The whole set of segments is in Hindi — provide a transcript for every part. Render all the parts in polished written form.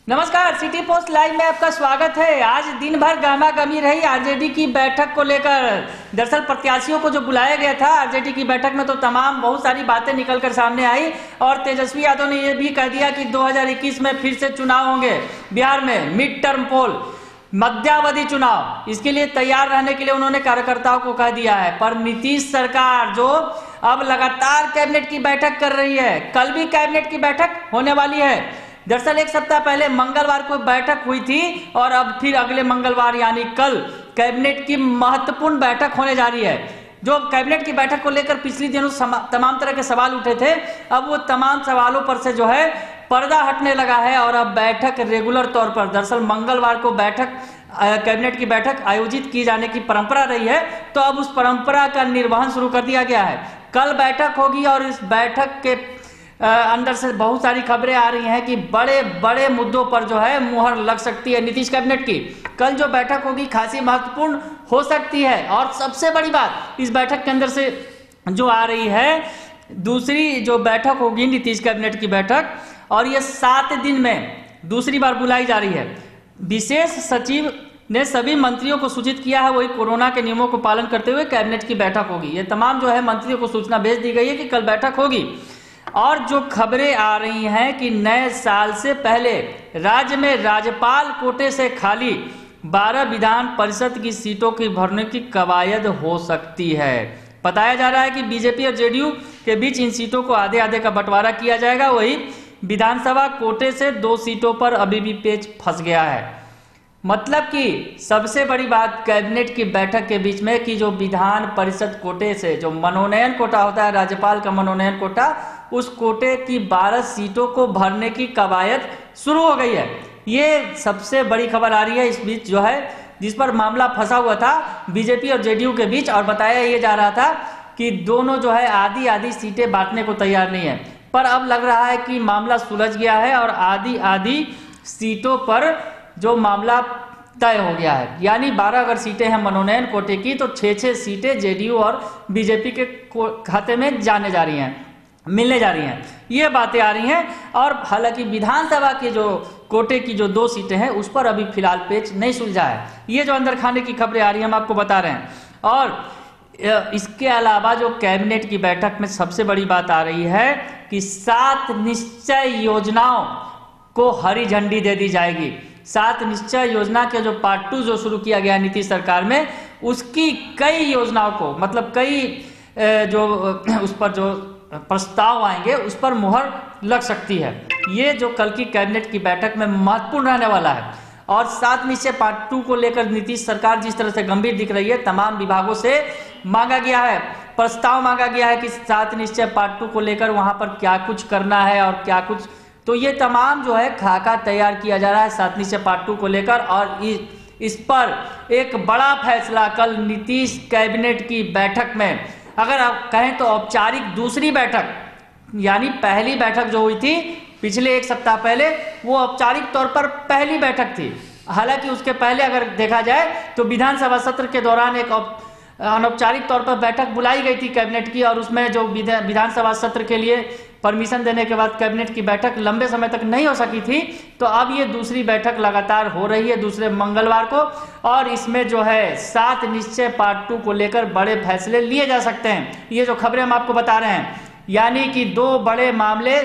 नमस्कार, सिटी पोस्ट लाइव में आपका स्वागत है। आज दिन भर गहमागहमी रही आरजेडी की बैठक को लेकर। दरअसल प्रत्याशियों को जो बुलाया गया था आरजेडी की बैठक में, तो तमाम बहुत सारी बातें निकलकर सामने आई और तेजस्वी यादव ने यह भी कह दिया कि 2021 में फिर से चुनाव होंगे बिहार में, मिड टर्म पोल, मध्यावधि चुनाव। इसके लिए तैयार रहने के लिए उन्होंने कार्यकर्ताओं को कह दिया है। पर नीतीश सरकार जो अब लगातार कैबिनेट की बैठक कर रही है, कल भी कैबिनेट की बैठक होने वाली है। दरअसल एक सप्ताह पहले मंगलवार को बैठक हुई थी और अब फिर अगले मंगलवार यानी कल कैबिनेट की महत्वपूर्ण बैठक होने जा रही है। जो कैबिनेट की बैठक को लेकर पिछले दिनों तमाम तरह के सवाल उठे थे, अब वो तमाम सवालों पर से जो है पर्दा हटने लगा है और अब बैठक रेगुलर तौर पर, दरअसल मंगलवार को बैठक कैबिनेट की बैठक आयोजित की जाने की परंपरा रही है, तो अब उस परंपरा का निर्वहन शुरू कर दिया गया है। कल बैठक होगी और इस बैठक के अंदर से बहुत सारी खबरें आ रही हैं कि बड़े बड़े मुद्दों पर जो है मुहर लग सकती है नीतीश कैबिनेट की। कल जो बैठक होगी खासी महत्वपूर्ण हो सकती है। और सबसे बड़ी बात इस बैठक के अंदर से जो आ रही है, दूसरी जो बैठक होगी नीतीश कैबिनेट की बैठक, और ये 7 दिन में दूसरी बार बुलाई जा रही है। विशेष सचिव ने सभी मंत्रियों को सूचित किया है, वही कोरोना के नियमों को पालन करते हुए कैबिनेट की बैठक होगी। ये तमाम जो है मंत्रियों को सूचना भेज दी गई है कि कल बैठक होगी। और जो खबरें आ रही हैं कि नए साल से पहले राज्य में राज्यपाल कोटे से खाली 12 विधान परिषद की सीटों की भरने की कवायद हो सकती है। बताया जा रहा है कि बीजेपी और जेडीयू के बीच इन सीटों को आधे आधे का बंटवारा किया जाएगा। वही विधानसभा कोटे से 2 सीटों पर अभी भी पेच फंस गया है। मतलब कि सबसे बड़ी बात कैबिनेट की बैठक के बीच में कि जो विधान परिषद कोटे से जो मनोनयन कोटा होता है, राज्यपाल का मनोनयन कोटा, उस कोटे की 12 सीटों को भरने की कवायद शुरू हो गई है। ये सबसे बड़ी खबर आ रही है इस बीच जो है, जिस पर मामला फंसा हुआ था बीजेपी और जेडीयू के बीच, और बताया ये जा रहा था कि दोनों जो है आधी आधी सीटें बांटने को तैयार नहीं है। पर अब लग रहा है कि मामला सुलझ गया है और आधी आधी सीटों पर जो मामला तय हो गया है। यानी 12 अगर सीटें हैं मनोनयन कोटे की, तो 6-6 सीटें जेडीयू और बीजेपी के खाते में जाने जा रही हैं, मिलने जा रही हैं। ये बातें आ रही हैं। और हालांकि विधानसभा के जो कोटे की जो 2 सीटें हैं उस पर अभी फिलहाल पेच नहीं सुलझा है। ये जो अंदर खाने की खबरें आ रही हैं हम आपको बता रहे हैं। और इसके अलावा जो कैबिनेट की बैठक में सबसे बड़ी बात आ रही है कि 7 निश्चय योजनाओं को हरी झंडी दे दी जाएगी। 7 निश्चय योजना के जो पार्ट 2 जो शुरू किया गया नीतीश सरकार में, उसकी कई योजनाओं को, मतलब कई जो उस पर जो प्रस्ताव आएंगे उस पर मुहर लग सकती है। ये जो कल की कैबिनेट की बैठक में महत्वपूर्ण रहने वाला है। और 7 निश्चय पार्ट 2 को लेकर नीतीश सरकार जिस तरह से गंभीर दिख रही है, तमाम विभागों से मांगा गया है, प्रस्ताव मांगा गया है कि 7 निश्चय पार्ट 2 को लेकर वहां पर क्या कुछ करना है और क्या कुछ, तो ये तमाम जो है खाका तैयार किया जा रहा है 7 निश्चय पार्ट 2 को लेकर। और इस पर एक बड़ा फैसला कल नीतीश कैबिनेट की बैठक में, अगर आप कहें तो औपचारिक दूसरी बैठक, यानी पहली बैठक जो हुई थी पिछले 1 सप्ताह पहले, वो औपचारिक तौर पर पहली बैठक थी। हालांकि उसके पहले अगर देखा जाए तो विधानसभा सत्र के दौरान एक अनौपचारिक तौर पर बैठक बुलाई गई थी कैबिनेट की, और उसमें जो विधानसभा सत्र के लिए परमिशन देने के बाद कैबिनेट की बैठक लंबे समय तक नहीं हो सकी थी। तो अब ये दूसरी बैठक लगातार हो रही है दूसरे मंगलवार को, और इसमें जो है 7 निश्चय पार्ट 2 को लेकर बड़े फैसले लिए जा सकते हैं। ये जो खबरें हम आपको बता रहे हैं, यानी कि 2 बड़े मामले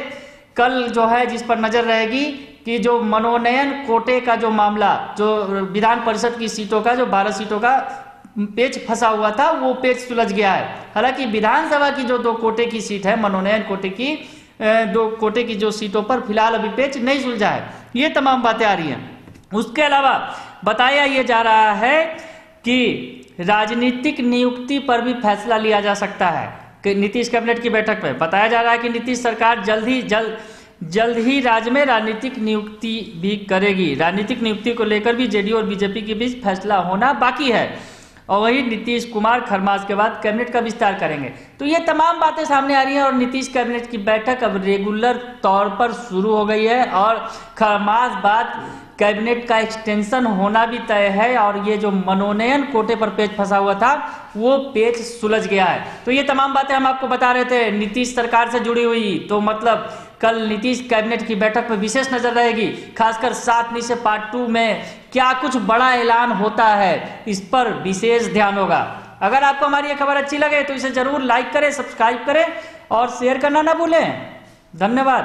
कल जो है जिस पर नजर रहेगी कि जो मनोनयन कोटे का जो मामला, जो विधान परिषद की सीटों का, जो 12 सीटों का पेच फंसा हुआ था, वो पेच सुलझ गया है। हालांकि विधानसभा की जो 2 कोटे की सीट है, मनोनयन कोटे की 2 कोटे की जो सीटों पर फिलहाल अभी पेच नहीं सुलझा है। ये तमाम बातें आ रही हैं। उसके अलावा बताया ये जा रहा है कि राजनीतिक नियुक्ति पर भी फैसला लिया जा सकता है कि नीतीश कैबिनेट की बैठक में। बताया जा रहा है कि नीतीश सरकार जल्द ही राज्य में राजनीतिक नियुक्ति भी करेगी। राजनीतिक नियुक्ति को लेकर भी जेडीयू और बीजेपी के बीच फैसला होना बाकी है। और वही नीतीश कुमार खरमास के बाद कैबिनेट का विस्तार करेंगे। तो ये तमाम बातें सामने आ रही हैं और नीतीश कैबिनेट की बैठक अब रेगुलर तौर पर शुरू हो गई है। और खरमास बाद कैबिनेट का एक्सटेंशन होना भी तय है और ये जो मनोनयन कोटे पर पेच फंसा हुआ था वो पेच सुलझ गया है। तो ये तमाम बातें हम आपको बता रहे थे नीतीश सरकार से जुड़ी हुई। तो मतलब कल नीतीश कैबिनेट की बैठक पर विशेष नजर रहेगी, खासकर 7 मई से पार्ट 2 में क्या कुछ बड़ा ऐलान होता है इस पर विशेष ध्यान होगा। अगर आपको हमारी ये खबर अच्छी लगे तो इसे जरूर लाइक करें, सब्सक्राइब करें और शेयर करना ना भूलें। धन्यवाद।